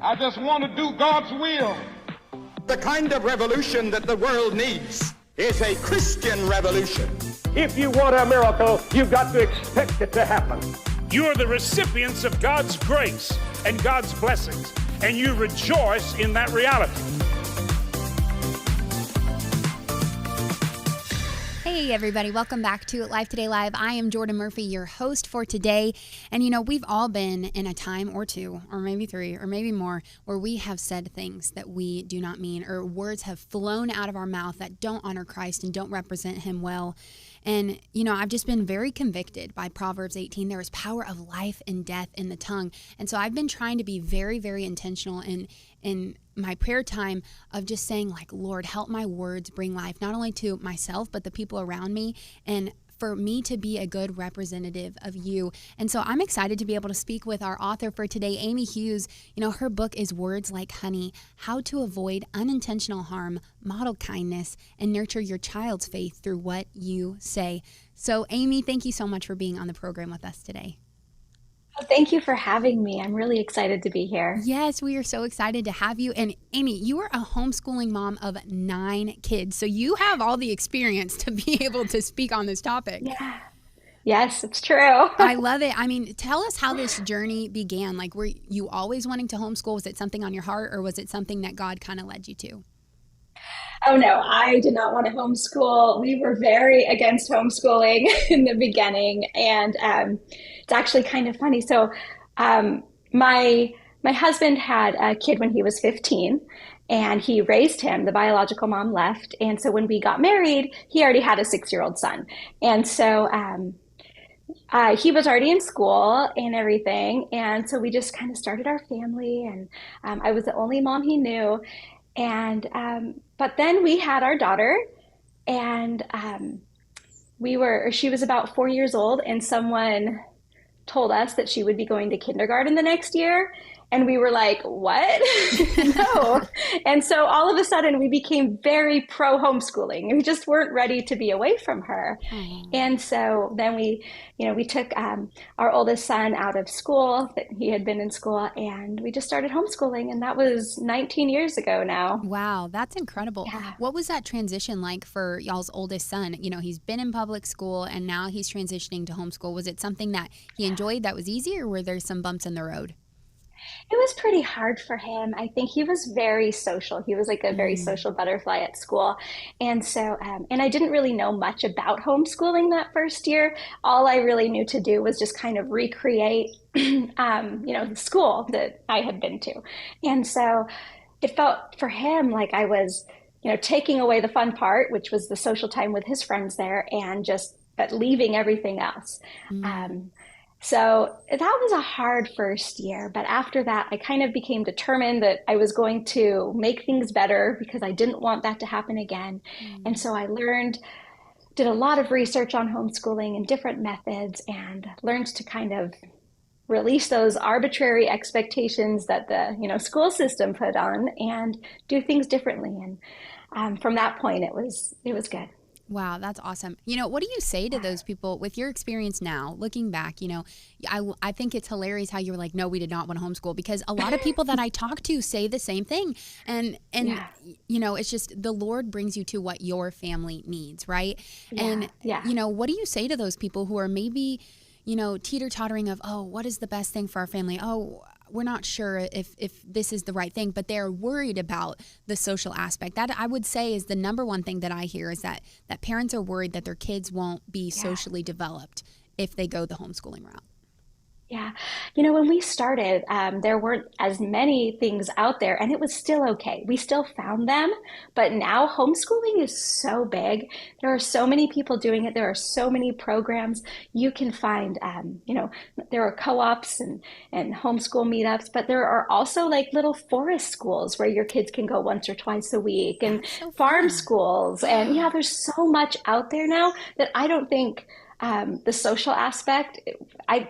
I just want to do God's will. The kind of revolution that the world needs is a Christian revolution. If you want a miracle, you've got to expect it to happen. You're the recipients of God's grace and God's blessings, and you rejoice in that reality. Hey everybody, welcome back to Life Today Live. I am Jordan Murphy, your host for today. And you know, we've all been in a time or two, or maybe three, or maybe more, where we have said things that we do not mean, or words have flown out of our mouth that don't honor Christ and don't represent him well. And, you know, I've just been very convicted by Proverbs 18. There is power of life and death in the tongue. And so I've been trying to be very, very intentional in my prayer time of just saying, like, Lord, help my words bring life, not only to myself, but the people around me, and for me to be a good representative of you. And so I'm excited to be able to speak with our author for today, Amy Hughes. You know, her book is Words Like Honey: How to Avoid Unintentional Harm, Model Kindness, and Nurture Your Child's Faith Through What You Say. So Amy, thank you so much for being on the program with us today. Well, thank you for having me. I'm really excited to be here. Yes, we are so excited to have you. And Amy, you are a homeschooling mom of 9 kids, so you have all the experience to be able to speak on this topic. Yeah. Yes, it's true. I love it. I mean, tell us how this journey began. Like, were you always wanting to homeschool? Was it something on your heart, or was it something that God kind of led you to? Oh no, I did not want to homeschool. We were very against homeschooling in the beginning, and it's actually kind of funny. So, my husband had a kid when he was 15, and he raised him. The biological mom left, and so when we got married, he already had a 6-year-old son, and so he was already in school and everything, and so we just kind of started our family, and I was the only mom he knew. And but then we had our daughter, and she was about 4 years old, and someone told us that she would be going to kindergarten the next year. And we were like, what? No. And so all of a sudden we became very pro homeschooling. We just weren't ready to be away from her. And so then we took our oldest son out of school. He had been in school, and we just started homeschooling. And that was 19 years ago now. Wow, that's incredible. Yeah. What was that transition like for y'all's oldest son? You know, he's been in public school and now he's transitioning to homeschool. Was it something that he enjoyed, that was easy, or were there some bumps in the road? It was pretty hard for him. I think he was very social. He was like a very social butterfly at school. And so, and I didn't really know much about homeschooling that first year. All I really knew to do was just kind of recreate, the school that I had been to. And so it felt for him like I was, taking away the fun part, which was the social time with his friends there, and just leaving everything else. So that was a hard first year, but after that, I kind of became determined that I was going to make things better because I didn't want that to happen again. And so I did a lot of research on homeschooling and different methods, and learned to kind of release those arbitrary expectations that the school system put on and do things differently. And from that point, it was good. Wow, that's awesome. You know, what do you say to those people with your experience now, looking back? You know, I think it's hilarious how you were like, no, we did not want to homeschool, because a lot of people that I talk to say the same thing. And it's just the Lord brings you to what your family needs, right? And, what do you say to those people who are maybe, teeter-tottering of, oh, what is the best thing for our family? Oh, we're not sure if this is the right thing, but they're worried about the social aspect. That, I would say, is the number one thing that I hear, is that parents are worried that their kids won't be socially developed if they go the homeschooling route. Yeah. When we started, there weren't as many things out there, and it was still okay. We still found them, but now homeschooling is so big. There are so many people doing it. There are so many programs. You can find, there are co-ops and homeschool meetups, but there are also like little forest schools where your kids can go once or twice a week, and farm schools. And there's so much out there now that I don't think the social aspect,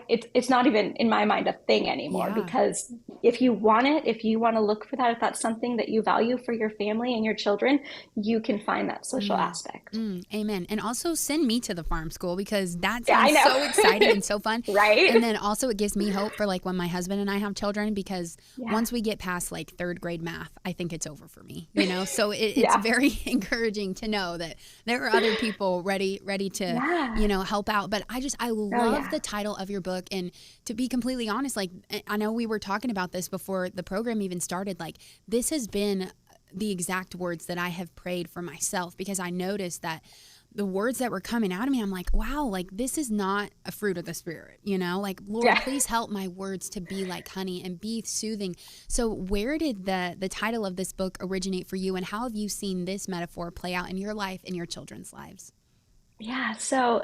it's not even in my mind a thing anymore, because if you want it, if you want to look for that, if that's something that you value for your family and your children, you can find that social aspect. Amen. And also send me to the farm school, because that Yeah, I sounds know. so exciting and so fun. Right? And then also it gives me hope for like when my husband and I have children, because Yeah. once we get past like third grade math, I think it's over for me, you know? So it's Yeah. very encouraging to know that there are other people ready to, Yeah. you know, help out. But I love yeah. the title of your book. And to be completely honest, like I know we were talking about this before the program even started, like this has been the exact words that I have prayed for myself, because I noticed that the words that were coming out of me, I'm like, wow, like this is not a fruit of the Spirit, you know, like, Lord, Yeah. please help my words to be like honey and be soothing. So where did the title of this book originate for you, and how have you seen this metaphor play out in your life and your children's lives? Yeah, so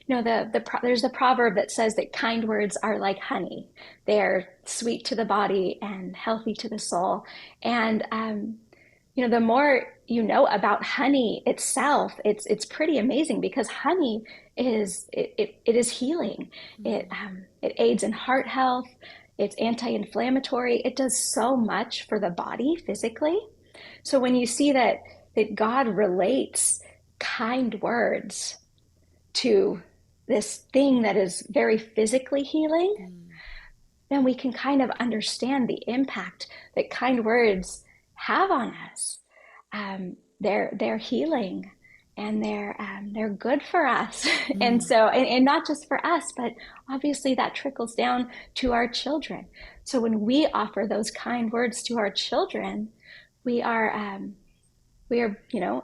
there's a proverb that says that kind words are like honey. They're sweet to the body and healthy to the soul. And the more you know about honey itself, it's pretty amazing, because honey it is healing. It aids in heart health. It's anti-inflammatory. It does so much for the body physically. So when you see that God relates kind words to this thing that is very physically healing, then we can kind of understand the impact that kind words have on us. They're healing, and they're good for us. And so, and not just for us, but obviously that trickles down to our children. So when we offer those kind words to our children, we are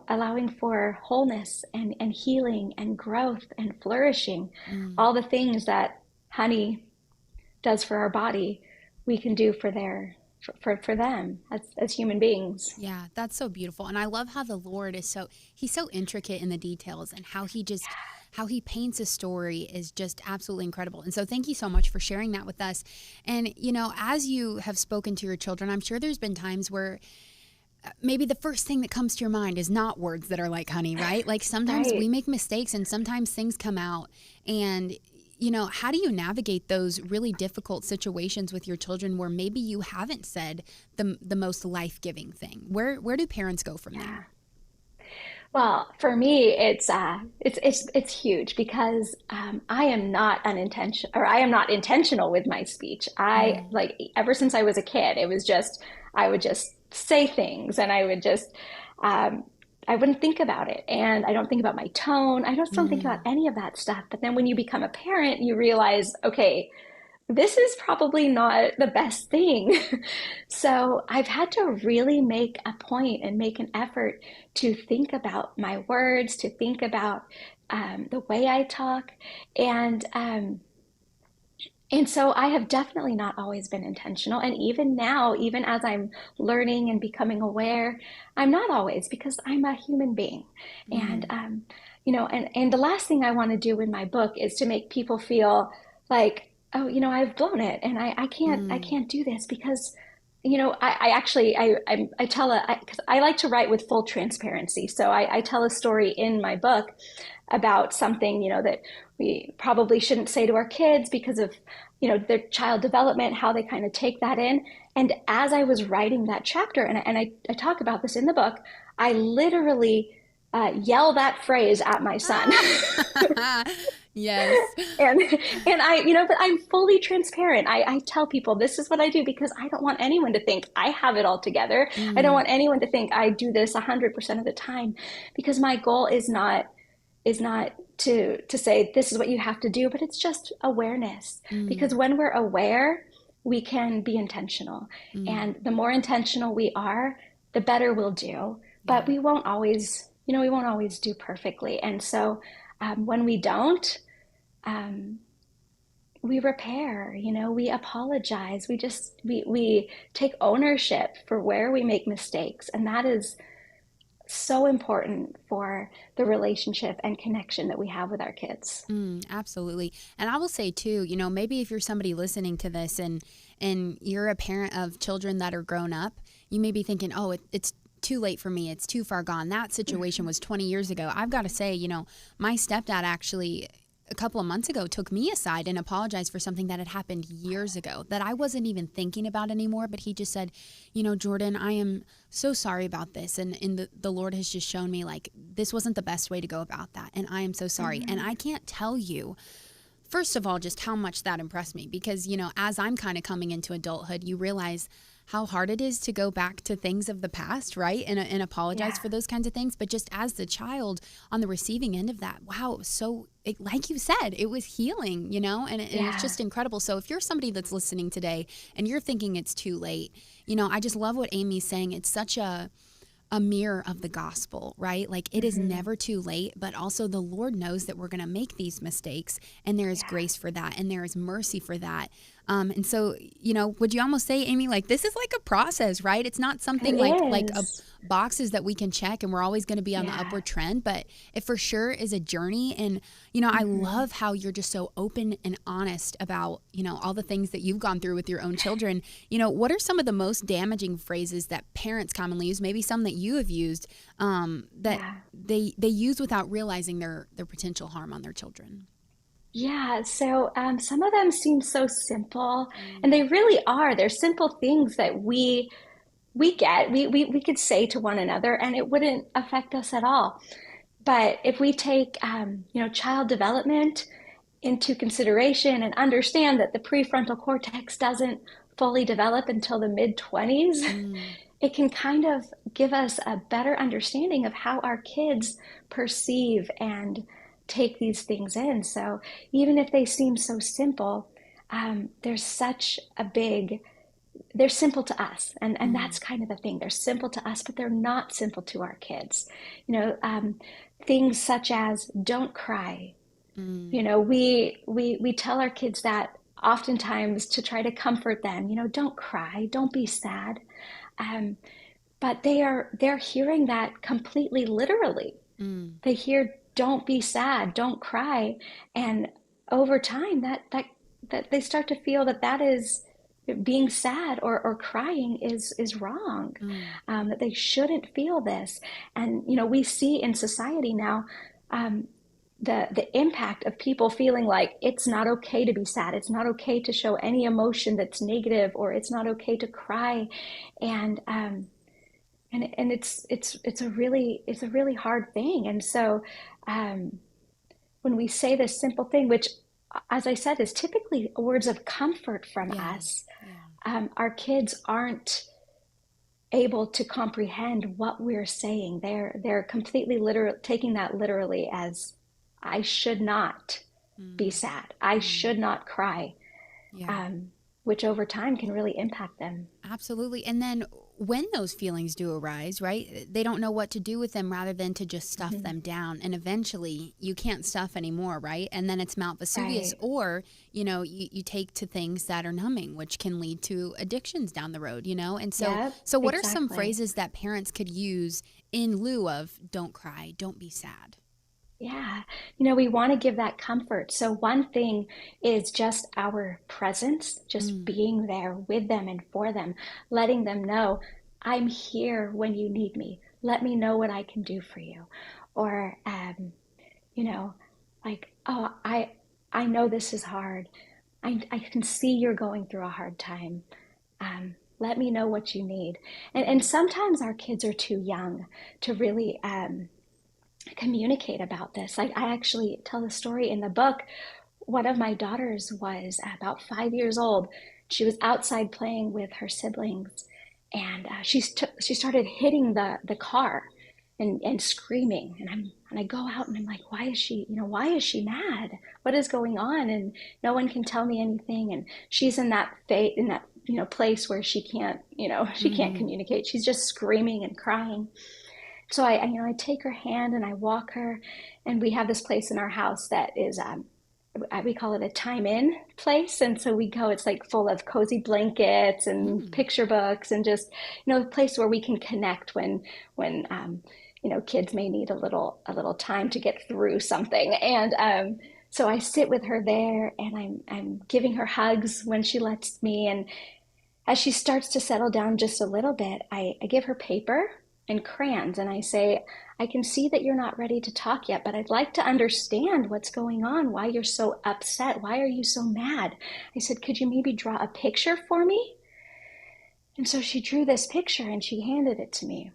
allowing for wholeness and healing and growth and flourishing. All the things that honey does for our body, we can do for them as human beings. Yeah, that's so beautiful. And I love how the Lord he's so intricate in the details, and how he paints a story is just absolutely incredible. And so thank you so much for sharing that with us. And, you know, as you have spoken to your children, I'm sure there's been times where maybe the first thing that comes to your mind is not words that are like honey, right? Like sometimes Right. we make mistakes, and sometimes things come out, and you know, how do you navigate those really difficult situations with your children where maybe you haven't said the most life-giving thing? Where do parents go from there? Well, for me, it's huge, because I am not intentional with my speech. I like, ever since I was a kid, I would just say things, and I wouldn't think about it, and I don't think about my tone. I just don't think about any of that stuff. But then when you become a parent, you realize, okay, this is probably not the best thing. So I've had to really make a point and make an effort to think about my words, to think about the way I talk, and so I have definitely not always been intentional. And even now, even as I'm learning and becoming aware, I'm not always, because I'm a human being. And, and the last thing I want to do in my book is to make people feel like, oh, I've blown it, and I can't do this, because, I tell because I like to write with full transparency. So I tell a story in my book about something, that we probably shouldn't say to our kids because of, their child development, how they kind of take that in. And as I was writing that chapter, and I talk about this in the book, I literally yell that phrase at my son. Yes. and but I'm fully transparent. I tell people this is what I do, because I don't want anyone to think I have it all together. I don't want anyone to think I do this 100% of the time, because my goal is not to say this is what you have to do, but it's just awareness. Because when we're aware, we can be intentional. And the more intentional we are, the better we'll do. But we won't always do perfectly. And so when we don't, we repair, we apologize. We take ownership for where we make mistakes. And that is so important for the relationship and connection that we have with our kids. Absolutely. And I will say too, maybe if you're somebody listening to this and you're a parent of children that are grown up, you may be thinking, oh, it's too late for me. It's too far gone. That situation was 20 years ago. I've got to say, my stepdad actually a couple of months ago took me aside and apologized for something that had happened years ago that I wasn't even thinking about anymore. But he just said, Jordan, I am so sorry about this. And the Lord has just shown me like this wasn't the best way to go about that. And I am so sorry. Mm-hmm. And I can't tell you, first of all, just how much that impressed me because, as I'm kind of coming into adulthood, you realize how hard it is to go back to things of the past, right? And apologize for those kinds of things. But just as the child on the receiving end of that, wow, like you said, it was healing, and it's just incredible. So if you're somebody that's listening today and you're thinking it's too late, I just love what Amy's saying. It's such a mirror of the gospel, right? Like it is never too late, but also the Lord knows that we're going to make these mistakes and there is grace for that and there is mercy for that. And so, would you almost say, Amy, like this is like a process, right? It's not something like boxes that we can check and we're always going to be on the upward trend, but it for sure is a journey. And, I love how you're just so open and honest about, all the things that you've gone through with your own children. What are some of the most damaging phrases that parents commonly use, maybe some that you have used, that they use without realizing their potential harm on their children? Yeah, so some of them seem so simple, and they really are. They're simple things that we get. We could say to one another, and it wouldn't affect us at all. But if we take child development into consideration and understand that the prefrontal cortex doesn't fully develop until the mid-20s, it can kind of give us a better understanding of how our kids perceive and take these things in. So even if they seem so simple, there's such a they're simple to us. And that's kind of the thing. They're simple to us, but they're not simple to our kids. Things such as don't cry. We tell our kids that oftentimes to try to comfort them, don't cry, don't be sad. But they're hearing that completely literally. They hear don't be sad, don't cry. And over time that they start to feel that is being sad or crying is wrong, that they shouldn't feel this. And, we see in society now, the impact of people feeling like it's not okay to be sad. It's not okay to show any emotion that's negative, or it's not okay to cry. And it's a really hard thing. And so when we say this simple thing, which, as I said, is typically words of comfort from us, our kids aren't able to comprehend what we're saying. They're completely taking that literally as I should not be sad. I should not cry, which over time can really impact them. Absolutely. And then when those feelings do arise, right, they don't know what to do with them rather than to just stuff them down. And eventually you can't stuff anymore, right? And then it's Mount Vesuvius, or, you take to things that are numbing, which can lead to addictions down the road, And so what are some phrases that parents could use in lieu of don't cry, don't be sad? Yeah, we want to give that comfort. So one thing is just our presence, just being there with them and for them, letting them know, I'm here when you need me. Let me know what I can do for you. Or, like, oh, I know this is hard. I can see you're going through a hard time. Let me know what you need. And sometimes our kids are too young to really communicate about this. I actually tell the story in the book. One of my daughters was about 5 years old. She was outside playing with her siblings, and she started hitting the car and screaming. And I go out and I'm like, why is she mad? What is going on? And no one can tell me anything. And she's in that place where she can't communicate. She's just screaming and crying. So I take her hand and I walk her, and we have this place in our house that is, we call it a time in place. And so we go, it's like full of cozy blankets and picture books and just, a place where we can connect when kids may need a little time to get through something. And so I sit with her there, and I'm giving her hugs when she lets me. And as she starts to settle down just a little bit, I give her paper and crayons. And I say, I can see that you're not ready to talk yet, but I'd like to understand what's going on, why you're so upset. Why are you so mad? I said, could you maybe draw a picture for me? And so she drew this picture and she handed it to me.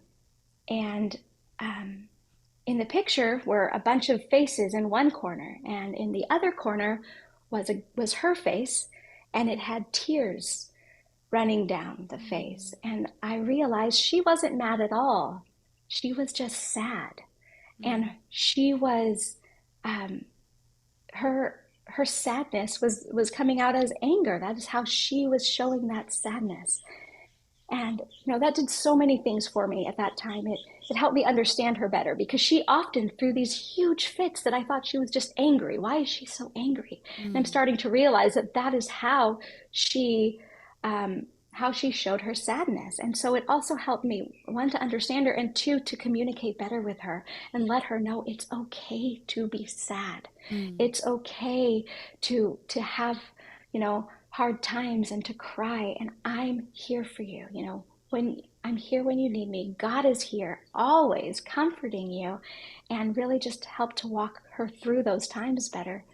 And in the picture were a bunch of faces in one corner, and in the other corner was her face, and it had tears running down the face. And I realized she wasn't mad at all. She was just sad. And she was, her sadness was coming out as anger. That is how she was showing that sadness. And, that did so many things for me at that time. It helped me understand her better, because she often threw these huge fits that I thought she was just angry. Why is she so angry? And I'm starting to realize that is how she showed her sadness. And so it also helped me, one, to understand her, and two, to communicate better with her and let her know it's okay to be sad. It's okay to have, hard times and to cry. And I'm here for you. When I'm here when you need me, God is here, always comforting you, and really just help to walk her through those times better.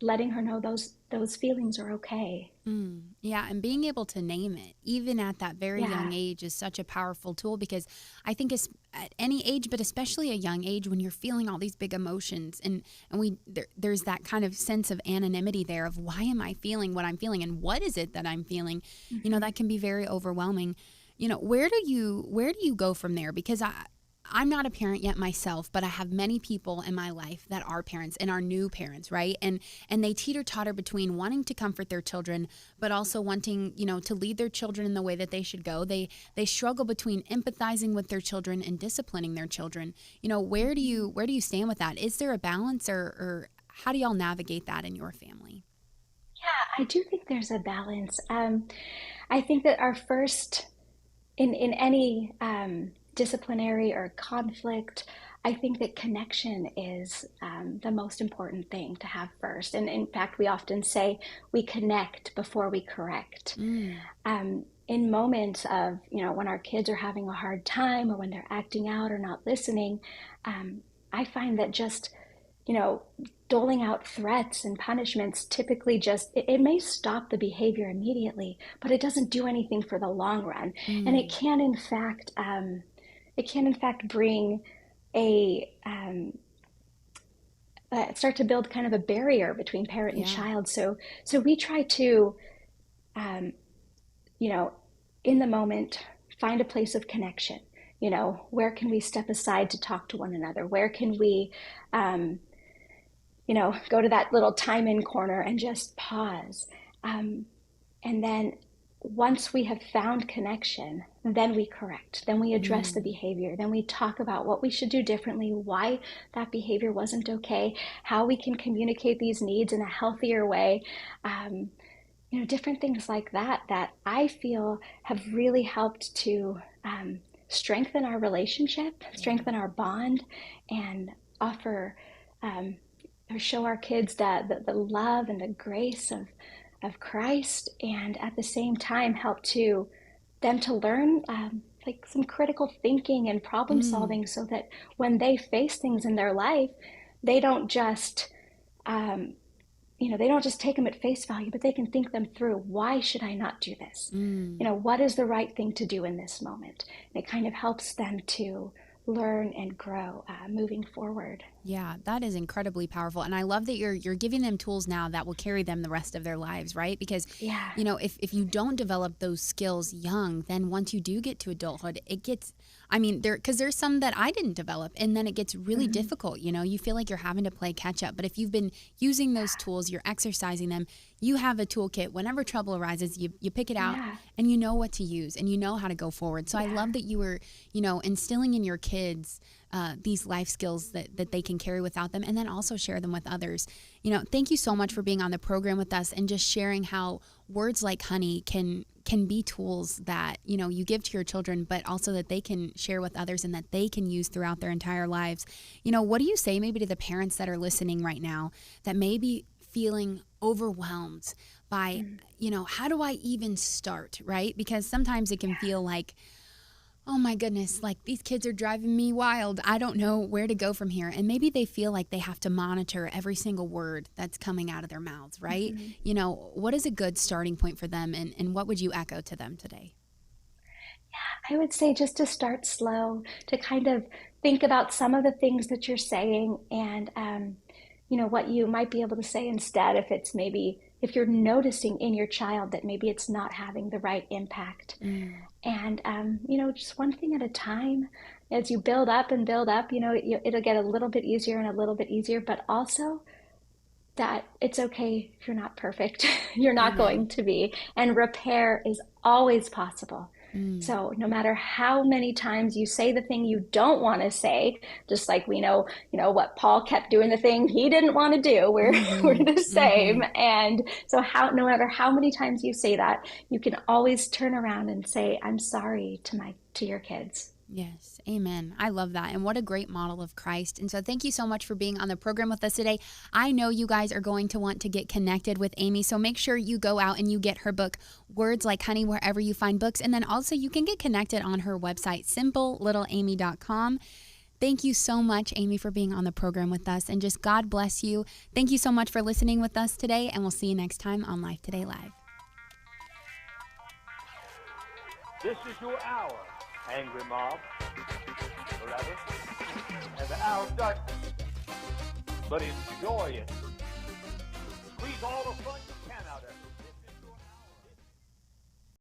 Letting her know those feelings are okay. Yeah, and being able to name it, even at that very young age, is such a powerful tool, because I think it's at any age, but especially a young age, when you're feeling all these big emotions, and there's that kind of sense of anonymity there of, why am I feeling what I'm feeling, and what is it that I'm feeling? That can be very overwhelming. Where do you go from there? Because I'm not a parent yet myself, but I have many people in my life that are parents and are new parents, right? And they teeter-totter between wanting to comfort their children, but also wanting, to lead their children in the way that they should go. They struggle between empathizing with their children and disciplining their children. Where do you stand with that? Is there a balance, or how do y'all navigate that in your family? Yeah, I do think there's a balance. I think that our first, in any disciplinary or conflict, I think that connection is the most important thing to have first. And in fact, we often say we connect before we correct. In moments of, when our kids are having a hard time, or when they're acting out or not listening, I find that just, doling out threats and punishments typically it may stop the behavior immediately, but it doesn't do anything for the long run. And it can in fact bring start to build kind of a barrier between parent and child. So we try to, in the moment, find a place of connection. Where can we step aside to talk to one another? Where can we, go to that little time in corner and just pause. And then once we have found connection, then we correct, then we address the behavior, then we talk about what we should do differently, why that behavior wasn't okay, how we can communicate these needs in a healthier way. Different things like that I feel have really helped to strengthen our relationship, strengthen our bond, and offer or show our kids the love and the grace of Christ, and at the same time help them to learn like some critical thinking and problem solving, so that when they face things in their life, they don't just take them at face value, but they can think them through. Why should I not do this? What is the right thing to do in this moment? And it kind of helps them to learn and grow moving forward. Yeah, that is incredibly powerful. And I love that you're giving them tools now that will carry them the rest of their lives, right? Because, if you don't develop those skills young, then once you do get to adulthood, it gets, because there's some that I didn't develop, and then it gets really difficult. You feel like you're having to play catch up. But if you've been using those tools, you're exercising them, you have a toolkit. Whenever trouble arises, you pick it out and you know what to use and you know how to go forward. So I love that you were, instilling in your kids these life skills that they can carry without them, and then also share them with others. Thank you so much for being on the program with us and just sharing how words like honey can be tools that, you give to your children, but also that they can share with others and that they can use throughout their entire lives. What do you say maybe to the parents that are listening right now that may be feeling overwhelmed by, how do I even start, right? Because sometimes it can feel like, oh my goodness, like these kids are driving me wild. I don't know where to go from here. And maybe they feel like they have to monitor every single word that's coming out of their mouths, right? You know, what is a good starting point for them, and what would you echo to them today? I would say just to start slow, to kind of think about some of the things that you're saying and, what you might be able to say instead if it's maybe, if you're noticing in your child that maybe it's not having the right impact. And, just one thing at a time. As you build up and build up, it'll get a little bit easier and a little bit easier, but also that it's okay if you're not perfect. You're not Amen. going to be. And repair is always possible. So no matter how many times you say the thing you don't want to say, just like we know, what Paul kept doing the thing he didn't want to do, we're the same. And so no matter how many times you say that, you can always turn around and say, I'm sorry to your kids. Yes, amen. I love that. And what a great model of Christ. And so thank you so much for being on the program with us today. I know you guys are going to want to get connected with Amy, so make sure you go out and you get her book, Words Like Honey, wherever you find books. And then also you can get connected on her website, simplelittleamy.com. Thank you so much, Amy, for being on the program with us. And just God bless you. Thank you so much for listening with us today. And we'll see you next time on Life Today Live. This is your hour, angry mob. Forever. And the hour of darkness. But enjoy it.